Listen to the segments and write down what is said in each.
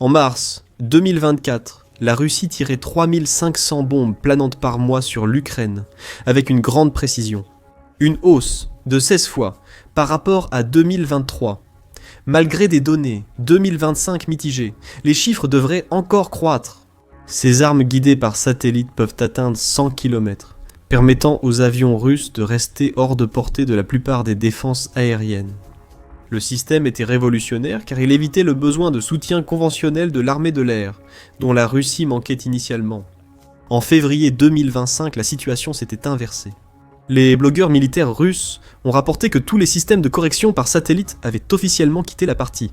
En mars 2024, la Russie tirait 3500 bombes planantes par mois sur l'Ukraine, avec une grande précision. Une hausse de 16 fois par rapport à 2023. Malgré des données 2025 mitigées, les chiffres devraient encore croître. Ces armes guidées par satellite peuvent atteindre 100 km, permettant aux avions russes de rester hors de portée de la plupart des défenses aériennes. Le système était révolutionnaire car il évitait le besoin de soutien conventionnel de l'armée de l'air, dont la Russie manquait initialement. En février 2025, la situation s'était inversée. Les blogueurs militaires russes ont rapporté que tous les systèmes de correction par satellite avaient officiellement quitté la partie.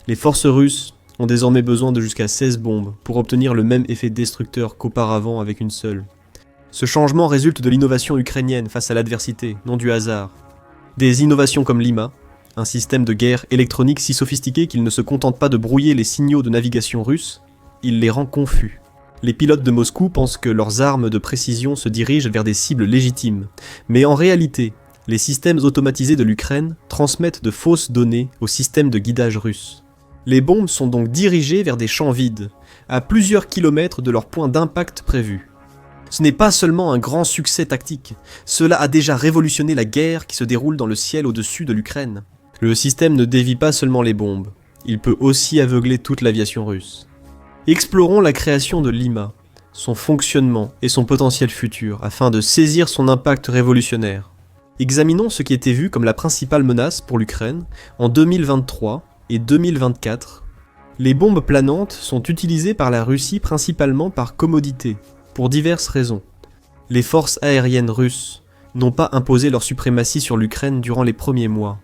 Les forces russes ont désormais besoin de jusqu'à 16 bombes pour obtenir le même effet destructeur qu'auparavant avec une seule. Ce changement résulte de l'innovation ukrainienne face à l'adversité, non du hasard. Des innovations comme l'IMA, un système de guerre électronique si sophistiqué qu'il ne se contente pas de brouiller les signaux de navigation russes, il les rend confus. Les pilotes de Moscou pensent que leurs armes de précision se dirigent vers des cibles légitimes, mais en réalité, les systèmes automatisés de l'Ukraine transmettent de fausses données au système de guidage russe. Les bombes sont donc dirigées vers des champs vides, à plusieurs kilomètres de leur point d'impact prévu. Ce n'est pas seulement un grand succès tactique, cela a déjà révolutionné la guerre qui se déroule dans le ciel au-dessus de l'Ukraine. Le système ne dévie pas seulement les bombes, il peut aussi aveugler toute l'aviation russe. Explorons la création de l'IMA, son fonctionnement et son potentiel futur, afin de saisir son impact révolutionnaire. Examinons ce qui était vu comme la principale menace pour l'Ukraine en 2023 et 2024. Les bombes planantes sont utilisées par la Russie principalement par commodité, pour diverses raisons. Les forces aériennes russes n'ont pas imposé leur suprématie sur l'Ukraine durant les premiers mois.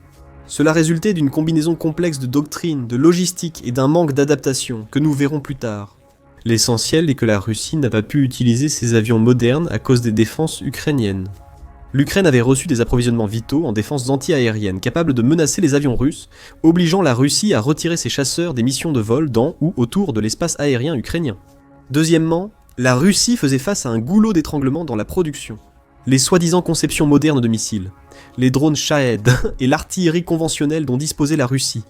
Cela résultait d'une combinaison complexe de doctrine, de logistique et d'un manque d'adaptation que nous verrons plus tard. L'essentiel est que la Russie n'a pas pu utiliser ses avions modernes à cause des défenses ukrainiennes. L'Ukraine avait reçu des approvisionnements vitaux en défense anti-aérienne capables de menacer les avions russes, obligeant la Russie à retirer ses chasseurs des missions de vol dans ou autour de l'espace aérien ukrainien. Deuxièmement, la Russie faisait face à un goulot d'étranglement dans la production. Les soi-disant conceptions modernes de missiles, les drones Shahed et l'artillerie conventionnelle dont disposait la Russie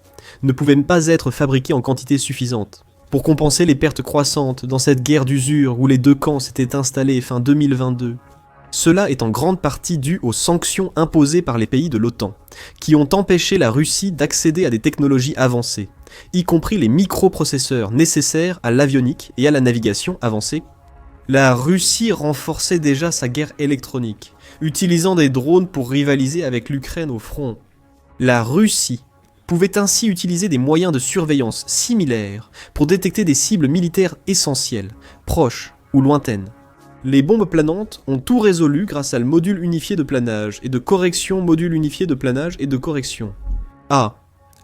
ne pouvaient pas être fabriqués en quantité suffisante. Pour compenser les pertes croissantes dans cette guerre d'usure où les deux camps s'étaient installés fin 2022. Cela est en grande partie dû aux sanctions imposées par les pays de l'OTAN, qui ont empêché la Russie d'accéder à des technologies avancées, y compris les microprocesseurs nécessaires à l'avionique et à la navigation avancée. La Russie renforçait déjà sa guerre électronique, utilisant des drones pour rivaliser avec l'Ukraine au front. La Russie pouvait ainsi utiliser des moyens de surveillance similaires pour détecter des cibles militaires essentielles, proches ou lointaines. Les bombes planantes ont tout résolu grâce à le module unifié de planage et de correction module unifié de planage et de correction. Ah,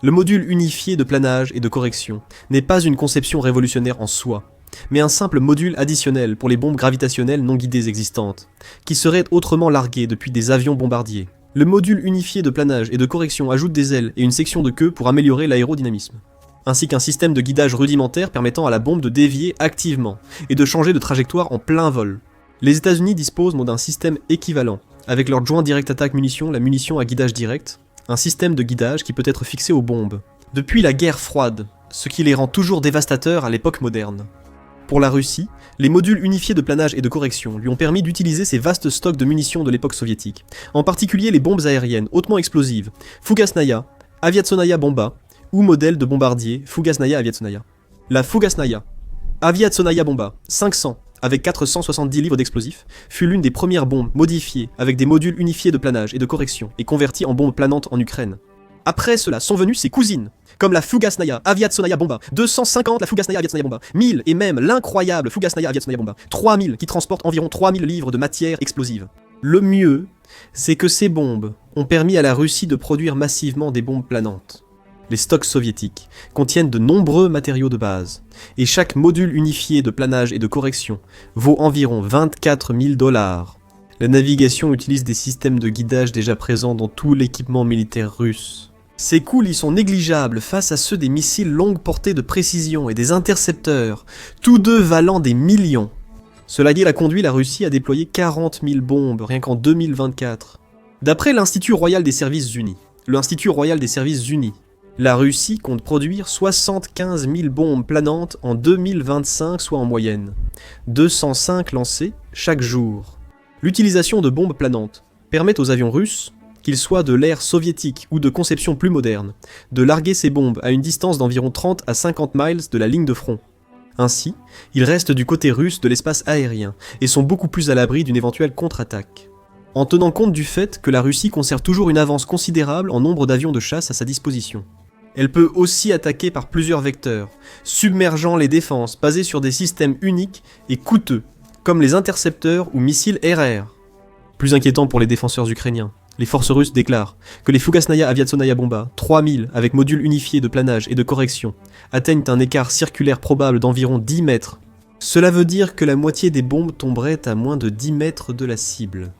le module unifié de planage et de correction n'est pas une conception révolutionnaire en soi, mais un simple module additionnel pour les bombes gravitationnelles non guidées existantes, qui seraient autrement larguées depuis des avions bombardiers. Le module unifié de planage et de correction ajoute des ailes et une section de queue pour améliorer l'aérodynamisme, ainsi qu'un système de guidage rudimentaire permettant à la bombe de dévier activement et de changer de trajectoire en plein vol. Les États-Unis disposent d'un système équivalent, avec leur Joint Direct Attack Munition, la munition à guidage direct, un système de guidage qui peut être fixé aux bombes. Depuis la guerre froide, ce qui les rend toujours dévastateurs à l'époque moderne. Pour la Russie, les modules unifiés de planage et de correction lui ont permis d'utiliser ces vastes stocks de munitions de l'époque soviétique, en particulier les bombes aériennes hautement explosives, Fugasnaya, Aviatsonaya Bomba, ou modèle de bombardier Fugasnaya Aviatsonaya. La Fugasnaya, Aviatsonaya Bomba 500, avec 470 livres d'explosifs, fut l'une des premières bombes modifiées avec des modules unifiés de planage et de correction et converties en bombes planantes en Ukraine. Après cela sont venues ses cousines, comme la Fugasnaya Aviatsonaya Bomba, 250 la Fugasnaya Aviatsonaya Bomba, 1000 et même l'incroyable Fugasnaya Aviatsonaya Bomba, 3000 qui transportent environ 3000 livres de matière explosive. Le mieux, c'est que ces bombes ont permis à la Russie de produire massivement des bombes planantes. Les stocks soviétiques contiennent de nombreux matériaux de base, et chaque module unifié de planage et de correction vaut environ 24 000 $. La navigation utilise des systèmes de guidage déjà présents dans tout l'équipement militaire russe. Ces coûts y sont négligeables face à ceux des missiles longue portée de précision et des intercepteurs, tous deux valant des millions. Cela dit, a conduit la Russie à déployer 40 000 bombes rien qu'en 2024. D'après l'Institut Royal des Services Unis, La Russie compte produire 75 000 bombes planantes en 2025, soit en moyenne 205 lancées chaque jour. L'utilisation de bombes planantes permet aux avions russes, qu'ils soient de l'ère soviétique ou de conception plus moderne, de larguer ces bombes à une distance d'environ 30 à 50 miles de la ligne de front. Ainsi, ils restent du côté russe de l'espace aérien et sont beaucoup plus à l'abri d'une éventuelle contre-attaque. En tenant compte du fait que la Russie conserve toujours une avance considérable en nombre d'avions de chasse à sa disposition. Elle peut aussi attaquer par plusieurs vecteurs, submergeant les défenses basées sur des systèmes uniques et coûteux, comme les intercepteurs ou missiles RR. Plus inquiétant pour les défenseurs ukrainiens, les forces russes déclarent que les Fugasnaya Aviatsonaya Bomba, 3000 avec module unifié de planage et de correction, atteignent un écart circulaire probable d'environ 10 mètres. Cela veut dire que la moitié des bombes tomberaient à moins de 10 mètres de la cible.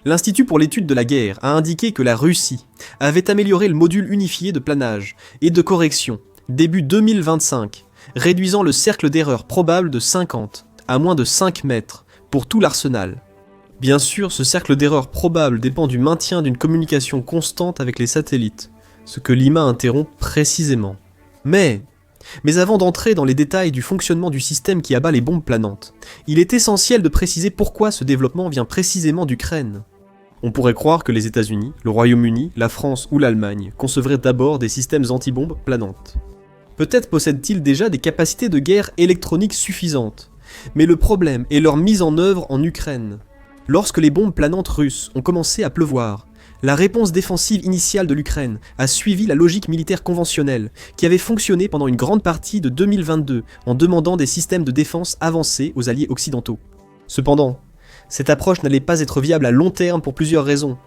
L'Institut pour l'étude de la guerre a indiqué que la Russie avait amélioré le module unifié de planage et de correction début 2025, réduisant le cercle d'erreur probable de 50 à moins de 5 mètres pour tout l'arsenal. Bien sûr, ce cercle d'erreur probable dépend du maintien d'une communication constante avec les satellites, ce que Lima interrompt précisément. Mais avant d'entrer dans les détails du fonctionnement du système qui abat les bombes planantes, il est essentiel de préciser pourquoi ce développement vient précisément d'Ukraine. On pourrait croire que les États-Unis, le Royaume-Uni, la France ou l'Allemagne concevraient d'abord des systèmes anti-bombes planantes. Peut-être possèdent-ils déjà des capacités de guerre électroniques suffisantes, mais le problème est leur mise en œuvre en Ukraine. Lorsque les bombes planantes russes ont commencé à pleuvoir, la réponse défensive initiale de l'Ukraine a suivi la logique militaire conventionnelle qui avait fonctionné pendant une grande partie de 2022 en demandant des systèmes de défense avancés aux alliés occidentaux. Cependant, cette approche n'allait pas être viable à long terme pour plusieurs raisons.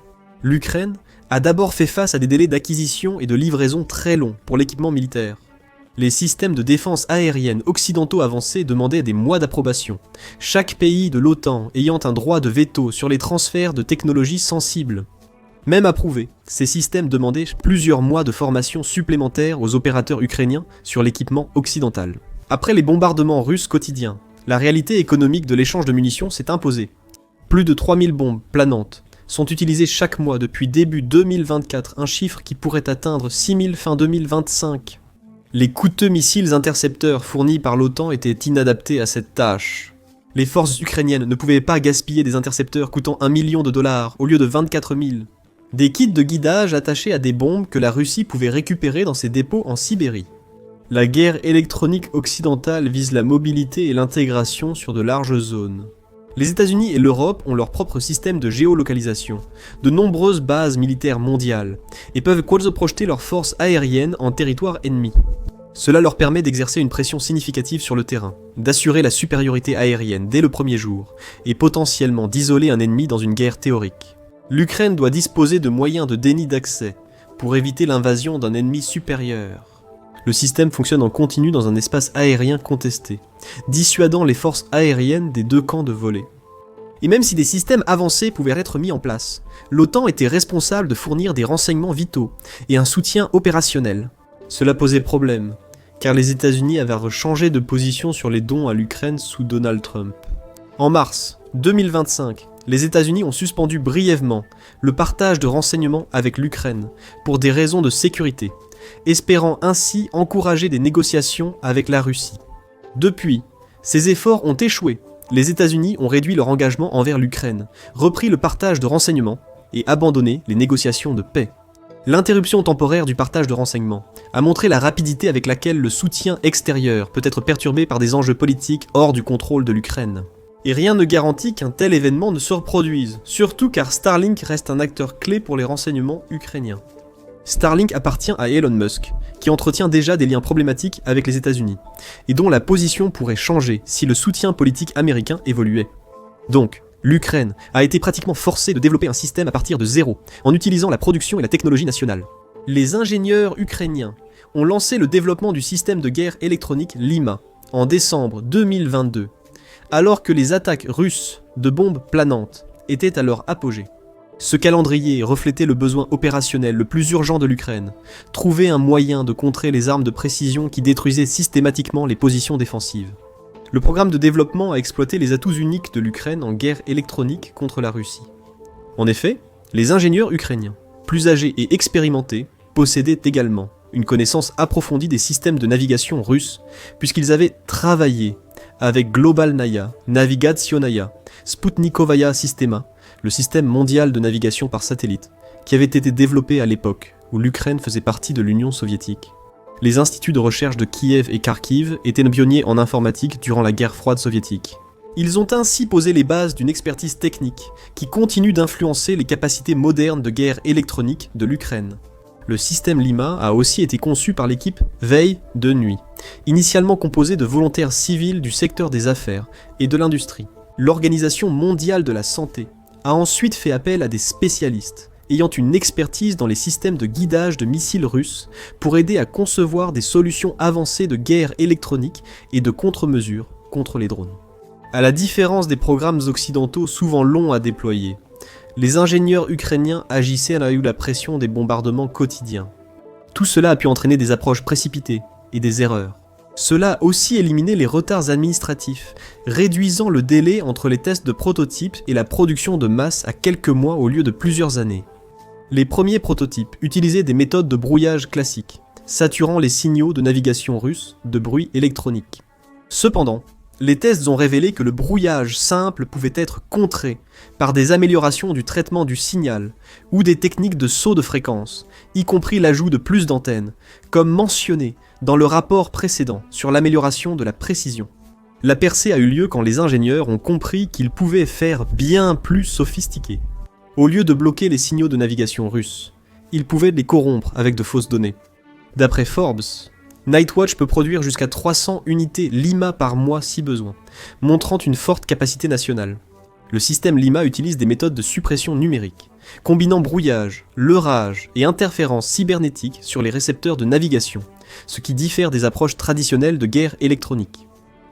L'Ukraine a d'abord fait face à des délais d'acquisition et de livraison très longs pour l'équipement militaire. Les systèmes de défense aérienne occidentaux avancés demandaient des mois d'approbation, chaque pays de l'OTAN ayant un droit de veto sur les transferts de technologies sensibles. Même approuvés, ces systèmes demandaient plusieurs mois de formation supplémentaire aux opérateurs ukrainiens sur l'équipement occidental. Après les bombardements russes quotidiens, la réalité économique de l'échange de munitions s'est imposée. Plus de 3000 bombes planantes sont utilisées chaque mois depuis début 2024, un chiffre qui pourrait atteindre 6000 fin 2025. Les coûteux missiles intercepteurs fournis par l'OTAN étaient inadaptés à cette tâche. Les forces ukrainiennes ne pouvaient pas gaspiller des intercepteurs coûtant $1 million au lieu de 24 000. Des kits de guidage attachés à des bombes que la Russie pouvait récupérer dans ses dépôts en Sibérie. La guerre électronique occidentale vise la mobilité et l'intégration sur de larges zones. Les États-Unis et l'Europe ont leur propre système de géolocalisation, de nombreuses bases militaires mondiales, et peuvent quasi-projeter leurs forces aériennes en territoire ennemi. Cela leur permet d'exercer une pression significative sur le terrain, d'assurer la supériorité aérienne dès le premier jour, et potentiellement d'isoler un ennemi dans une guerre théorique. L'Ukraine doit disposer de moyens de déni d'accès, pour éviter l'invasion d'un ennemi supérieur. Le système fonctionne en continu dans un espace aérien contesté, dissuadant les forces aériennes des deux camps de voler. Et même si des systèmes avancés pouvaient être mis en place, l'OTAN était responsable de fournir des renseignements vitaux et un soutien opérationnel. Cela posait problème, car les États-Unis avaient changé de position sur les dons à l'Ukraine sous Donald Trump. En mars 2025, les États-Unis ont suspendu brièvement le partage de renseignements avec l'Ukraine pour des raisons de sécurité, espérant ainsi encourager des négociations avec la Russie. Depuis, ces efforts ont échoué. Les États-Unis ont réduit leur engagement envers l'Ukraine, repris le partage de renseignements et abandonné les négociations de paix. L'interruption temporaire du partage de renseignements a montré la rapidité avec laquelle le soutien extérieur peut être perturbé par des enjeux politiques hors du contrôle de l'Ukraine. Et rien ne garantit qu'un tel événement ne se reproduise, surtout car Starlink reste un acteur clé pour les renseignements ukrainiens. Starlink appartient à Elon Musk, qui entretient déjà des liens problématiques avec les États-Unis, et dont la position pourrait changer si le soutien politique américain évoluait. Donc, l'Ukraine a été pratiquement forcée de développer un système à partir de zéro, en utilisant la production et la technologie nationale. Les ingénieurs ukrainiens ont lancé le développement du système de guerre électronique Lima en décembre 2022, alors que les attaques russes de bombes planantes étaient à leur apogée. Ce calendrier reflétait le besoin opérationnel le plus urgent de l'Ukraine, trouver un moyen de contrer les armes de précision qui détruisaient systématiquement les positions défensives. Le programme de développement a exploité les atouts uniques de l'Ukraine en guerre électronique contre la Russie. En effet, les ingénieurs ukrainiens, plus âgés et expérimentés, possédaient également une connaissance approfondie des systèmes de navigation russes, puisqu'ils avaient travaillé avec Globalnaya, Navigationaya, Sputnikovaya Sistema, le système mondial de navigation par satellite, qui avait été développé à l'époque où l'Ukraine faisait partie de l'Union soviétique. Les instituts de recherche de Kiev et Kharkiv étaient pionniers en informatique durant la guerre froide soviétique. Ils ont ainsi posé les bases d'une expertise technique qui continue d'influencer les capacités modernes de guerre électronique de l'Ukraine. Le système Lima a aussi été conçu par l'équipe Veille de nuit, initialement composée de volontaires civils du secteur des affaires et de l'industrie. L'Organisation mondiale de la santé a ensuite fait appel à des spécialistes ayant une expertise dans les systèmes de guidage de missiles russes pour aider à concevoir des solutions avancées de guerre électronique et de contre-mesures contre les drones. À la différence des programmes occidentaux souvent longs à déployer, les ingénieurs ukrainiens agissaient à la pression des bombardements quotidiens. Tout cela a pu entraîner des approches précipitées et des erreurs. Cela a aussi éliminé les retards administratifs, réduisant le délai entre les tests de prototypes et la production de masse à quelques mois au lieu de plusieurs années. Les premiers prototypes utilisaient des méthodes de brouillage classiques, saturant les signaux de navigation russes de bruit électronique. Cependant, les tests ont révélé que le brouillage simple pouvait être contré par des améliorations du traitement du signal ou des techniques de saut de fréquence, y compris l'ajout de plus d'antennes, comme mentionné dans le rapport précédent sur l'amélioration de la précision. La percée a eu lieu quand les ingénieurs ont compris qu'ils pouvaient faire bien plus sophistiqué. Au lieu de bloquer les signaux de navigation russes, ils pouvaient les corrompre avec de fausses données. D'après Forbes, Nightwatch peut produire jusqu'à 300 unités Lima par mois si besoin, montrant une forte capacité nationale. Le système Lima utilise des méthodes de suppression numérique, combinant brouillage, leurrage et interférences cybernétiques sur les récepteurs de navigation, ce qui diffère des approches traditionnelles de guerre électronique.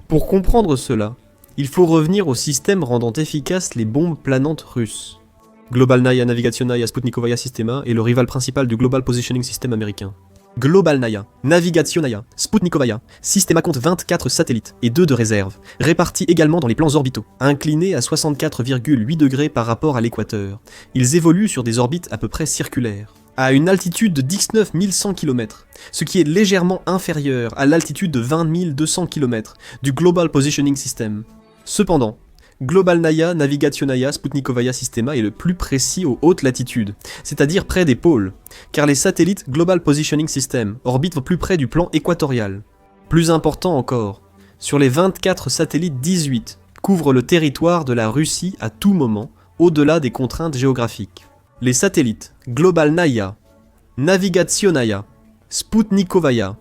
Pour comprendre cela, il faut revenir au système rendant efficaces les bombes planantes russes. Globalnaya Navigationaya Sputnikovaya Sistema est le rival principal du Global Positioning System américain. Globalnaya Navigationaya Sputnikovaya Sistema compte 24 satellites et 2 de réserve, répartis également dans les plans orbitaux, inclinés à 64,8 degrés par rapport à l'équateur. Ils évoluent sur des orbites à peu près circulaires, à une altitude de 19 100 km, ce qui est légèrement inférieur à l'altitude de 20 200 km du Global Positioning System. Cependant, Globalnaya Navigationaya Sputnikovaya Sistema est le plus précis aux hautes latitudes, c'est-à-dire près des pôles, car les satellites Global Positioning System orbitent au plus près du plan équatorial. Plus important encore, sur les 24 satellites, 18 couvrent le territoire de la Russie à tout moment, au-delà des contraintes géographiques. Les satellites Globalnaya, Navigationaya, Sputnikovaya,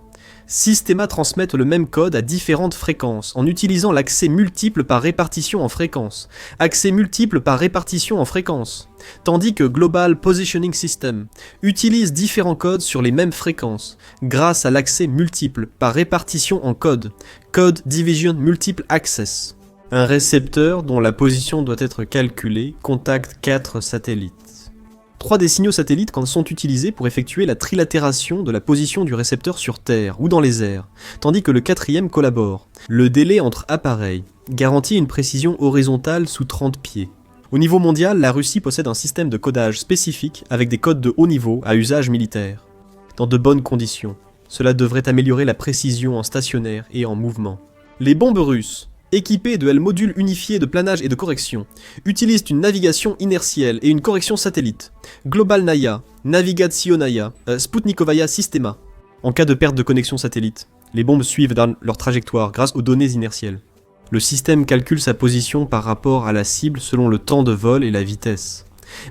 Sistema transmettent le même code à différentes fréquences en utilisant l'accès multiple par répartition en fréquence, accès multiple par répartition en fréquence, tandis que Global Positioning System utilise différents codes sur les mêmes fréquences grâce à l'accès multiple par répartition en code, Code Division Multiple Access. Un récepteur dont la position doit être calculée contacte 4 satellites. 3 des signaux satellites sont utilisés pour effectuer la trilatération de la position du récepteur sur Terre ou dans les airs, tandis que le 4e collabore. Le délai entre appareils garantit une précision horizontale sous 30 pieds. Au niveau mondial, la Russie possède un système de codage spécifique avec des codes de haut niveau à usage militaire. Dans de bonnes conditions, cela devrait améliorer la précision en stationnaire et en mouvement. Les bombes russes, équipés de modules unifiés de planage et de correction, utilisent une navigation inertielle et une correction satellite, Globalnaya, Navigationaya, Sputnikovaya Sistema. En cas de perte de connexion satellite, les bombes suivent leur trajectoire grâce aux données inertielles. Le système calcule sa position par rapport à la cible selon le temps de vol et la vitesse.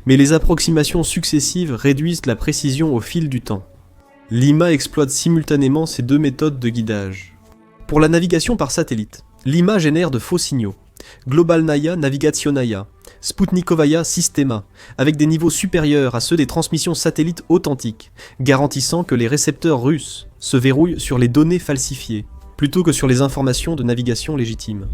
Mais les approximations successives réduisent la précision au fil du temps. Lima exploite simultanément ces 2 méthodes de guidage. Pour la navigation par satellite, Lima génère de faux signaux, Globalnaya Navigationaya, Sputnikovaya Sistema, avec des niveaux supérieurs à ceux des transmissions satellites authentiques, garantissant que les récepteurs russes se verrouillent sur les données falsifiées, plutôt que sur les informations de navigation légitimes.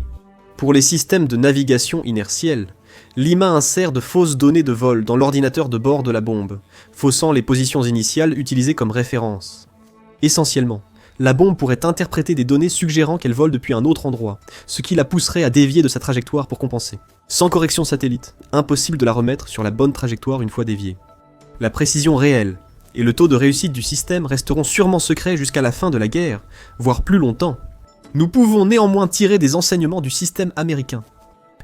Pour les systèmes de navigation inertielle, Lima insère de fausses données de vol dans l'ordinateur de bord de la bombe, faussant les positions initiales utilisées comme référence. Essentiellement, la bombe pourrait interpréter des données suggérant qu'elle vole depuis un autre endroit, ce qui la pousserait à dévier de sa trajectoire pour compenser. Sans correction satellite, impossible de la remettre sur la bonne trajectoire une fois déviée. La précision réelle et le taux de réussite du système resteront sûrement secrets jusqu'à la fin de la guerre, voire plus longtemps. Nous pouvons néanmoins tirer des enseignements du système américain.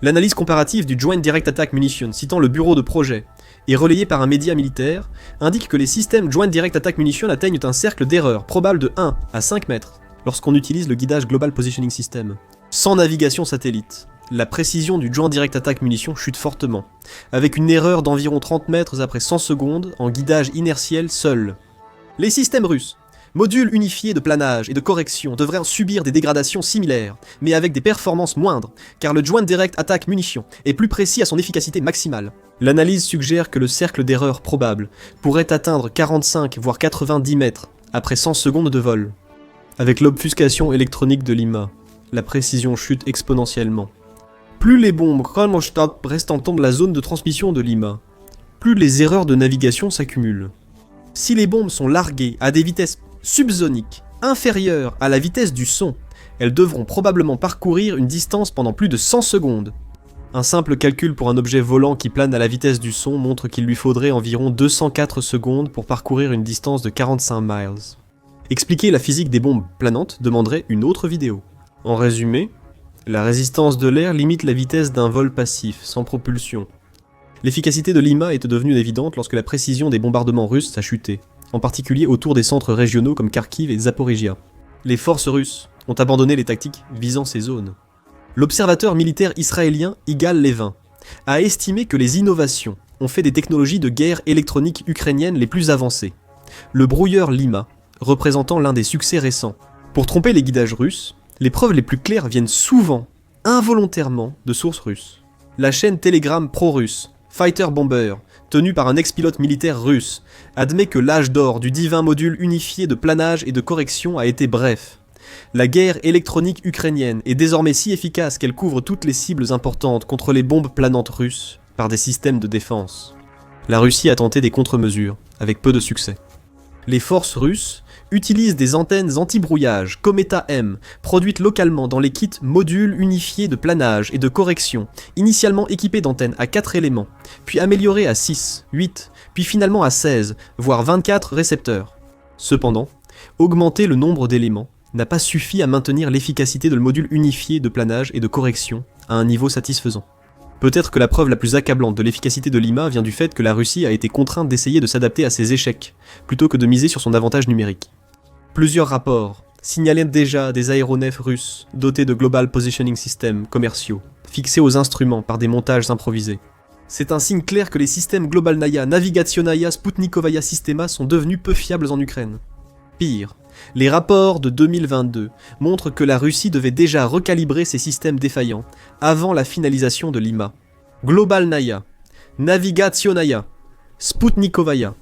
L'analyse comparative du Joint Direct Attack Munition, citant le bureau de projet, et relayée par un média militaire, indique que les systèmes Joint Direct Attack Munition atteignent un cercle d'erreur probable de 1 à 5 mètres lorsqu'on utilise le guidage Global Positioning System. Sans navigation satellite, la précision du Joint Direct Attack Munition chute fortement, avec une erreur d'environ 30 mètres après 100 secondes en guidage inertiel seul. Les systèmes russes, modules unifiés de planage et de correction, devraient subir des dégradations similaires, mais avec des performances moindres, car le Joint Direct Attack Munition est plus précis à son efficacité maximale. L'analyse suggère que le cercle d'erreur probable pourrait atteindre 45 voire 90 mètres après 100 secondes de vol. Avec l'obfuscation électronique de l'IMA, la précision chute exponentiellement. Plus les bombes Kronstadt restent en temps de la zone de transmission de l'IMA, plus les erreurs de navigation s'accumulent. Si les bombes sont larguées à des vitesses subsoniques inférieures à la vitesse du son, elles devront probablement parcourir une distance pendant plus de 100 secondes. Un simple calcul pour un objet volant qui plane à la vitesse du son montre qu'il lui faudrait environ 204 secondes pour parcourir une distance de 45 miles. Expliquer la physique des bombes planantes demanderait une autre vidéo. En résumé, la résistance de l'air limite la vitesse d'un vol passif, sans propulsion. L'efficacité de l'IMA est devenue évidente lorsque la précision des bombardements russes a chuté, en particulier autour des centres régionaux comme Kharkiv et Zaporizhia. Les forces russes ont abandonné les tactiques visant ces zones. L'observateur militaire israélien Igal Levin a estimé que les innovations ont fait des technologies de guerre électronique ukrainiennes les plus avancées. Le brouilleur Lima représentant l'un des succès récents. Pour tromper les guidages russes, les preuves les plus claires viennent souvent, involontairement, de sources russes. La chaîne Telegram pro-russe, Fighter Bomber, tenue par un ex-pilote militaire russe, admet que l'âge d'or du divin module unifié de planage et de correction a été bref. La guerre électronique ukrainienne est désormais si efficace qu'elle couvre toutes les cibles importantes contre les bombes planantes russes par des systèmes de défense. La Russie a tenté des contre-mesures, avec peu de succès. Les forces russes utilisent des antennes anti-brouillage Cometa M, produites localement dans les kits modules unifiés de planage et de correction, initialement équipés d'antennes à 4 éléments, puis améliorées à 6, 8, puis finalement à 16, voire 24 récepteurs. Cependant, augmenter le nombre d'éléments n'a pas suffi à maintenir l'efficacité de le module unifié de planage et de correction à un niveau satisfaisant. Peut-être que la preuve la plus accablante de l'efficacité de l'IMA vient du fait que la Russie a été contrainte d'essayer de s'adapter à ses échecs, plutôt que de miser sur son avantage numérique. Plusieurs rapports signalaient déjà des aéronefs russes dotés de Global Positioning System commerciaux, fixés aux instruments par des montages improvisés. C'est un signe clair que les systèmes Globalnaya, Navigationaya, Sputnikovaya Systema sont devenus peu fiables en Ukraine. Pire, les rapports de 2022 montrent que la Russie devait déjà recalibrer ses systèmes défaillants avant la finalisation de l'IMA. Globalnaya, Navigationaya, Sputnikovaya,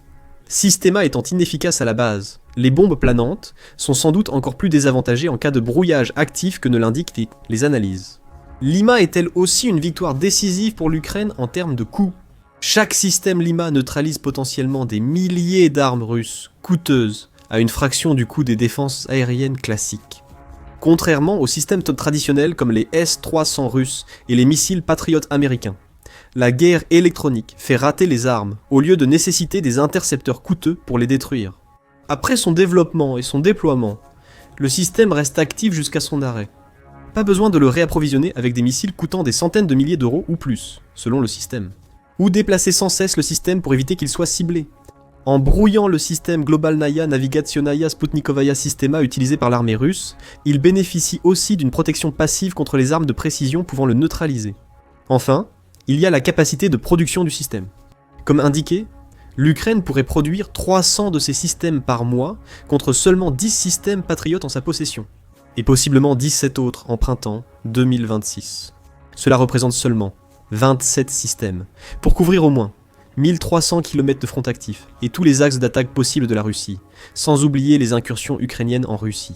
Systema étant inefficaces à la base, les bombes planantes sont sans doute encore plus désavantagées en cas de brouillage actif que ne l'indiquent les analyses. L'IMA est-elle aussi une victoire décisive pour l'Ukraine en termes de coûts ? Chaque système Lima neutralise potentiellement des milliers d'armes russes, coûteuses, à une fraction du coût des défenses aériennes classiques. Contrairement aux systèmes traditionnels comme les S-300 russes et les missiles Patriot américains, la guerre électronique fait rater les armes au lieu de nécessiter des intercepteurs coûteux pour les détruire. Après son développement et son déploiement, le système reste actif jusqu'à son arrêt. Pas besoin de le réapprovisionner avec des missiles coûtant des centaines de milliers d'euros ou plus, selon le système. Ou déplacer sans cesse le système pour éviter qu'il soit ciblé. En brouillant le système Globalnaya Navigationaya Sputnikovaya Systema utilisé par l'armée russe, il bénéficie aussi d'une protection passive contre les armes de précision pouvant le neutraliser. Enfin, il y a la capacité de production du système. Comme indiqué, l'Ukraine pourrait produire 300 de ces systèmes par mois contre seulement 10 systèmes patriotes en sa possession, et possiblement 17 autres en printemps 2026. Cela représente seulement 27 systèmes, pour couvrir au moins 1300 km de front actif et tous les axes d'attaque possibles de la Russie, sans oublier les incursions ukrainiennes en Russie.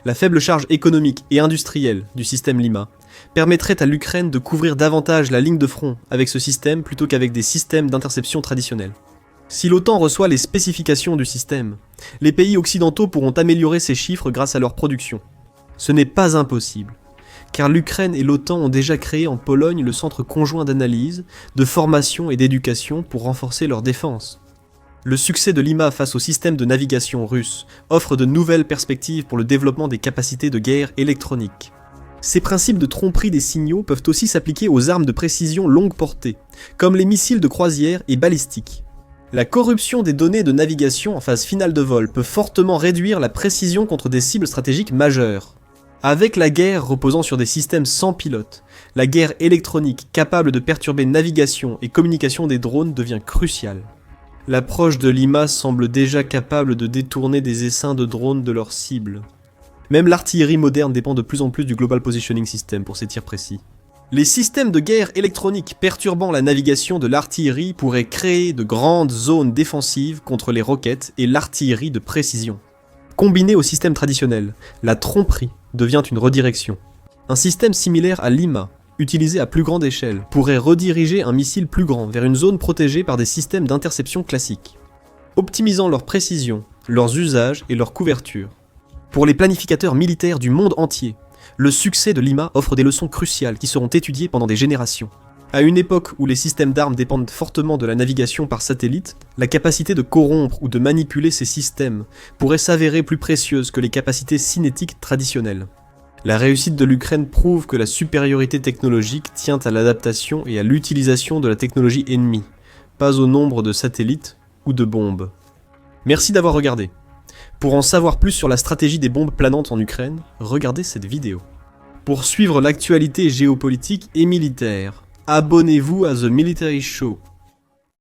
La faible charge économique et industrielle du système Lima permettrait à l'Ukraine de couvrir davantage la ligne de front avec ce système plutôt qu'avec des systèmes d'interception traditionnels. Si l'OTAN reçoit les spécifications du système, les pays occidentaux pourront améliorer ces chiffres grâce à leur production. Ce n'est pas impossible, car l'Ukraine et l'OTAN ont déjà créé en Pologne le centre conjoint d'analyse, de formation et d'éducation pour renforcer leur défense. Le succès de Lima face au système de navigation russe offre de nouvelles perspectives pour le développement des capacités de guerre électroniques. Ces principes de tromperie des signaux peuvent aussi s'appliquer aux armes de précision longue portée, comme les missiles de croisière et balistiques. La corruption des données de navigation en phase finale de vol peut fortement réduire la précision contre des cibles stratégiques majeures. Avec la guerre reposant sur des systèmes sans pilote, la guerre électronique capable de perturber navigation et communication des drones devient cruciale. L'approche de Lima semble déjà capable de détourner des essaims de drones de leur cible. Même l'artillerie moderne dépend de plus en plus du Global Positioning System pour ses tirs précis. Les systèmes de guerre électroniques perturbant la navigation de l'artillerie pourraient créer de grandes zones défensives contre les roquettes et l'artillerie de précision. Combiné au système traditionnel, la tromperie devient une redirection. Un système similaire à Lima, utilisé à plus grande échelle, pourrait rediriger un missile plus grand vers une zone protégée par des systèmes d'interception classiques, optimisant leur précision, leurs usages et leur couverture. Pour les planificateurs militaires du monde entier, le succès de Lima offre des leçons cruciales qui seront étudiées pendant des générations. À une époque où les systèmes d'armes dépendent fortement de la navigation par satellite, la capacité de corrompre ou de manipuler ces systèmes pourrait s'avérer plus précieuse que les capacités cinétiques traditionnelles. La réussite de l'Ukraine prouve que la supériorité technologique tient à l'adaptation et à l'utilisation de la technologie ennemie, pas au nombre de satellites ou de bombes. Merci d'avoir regardé. Pour en savoir plus sur la stratégie des bombes planantes en Ukraine, regardez cette vidéo. Pour suivre l'actualité géopolitique et militaire, abonnez-vous à The Military Show.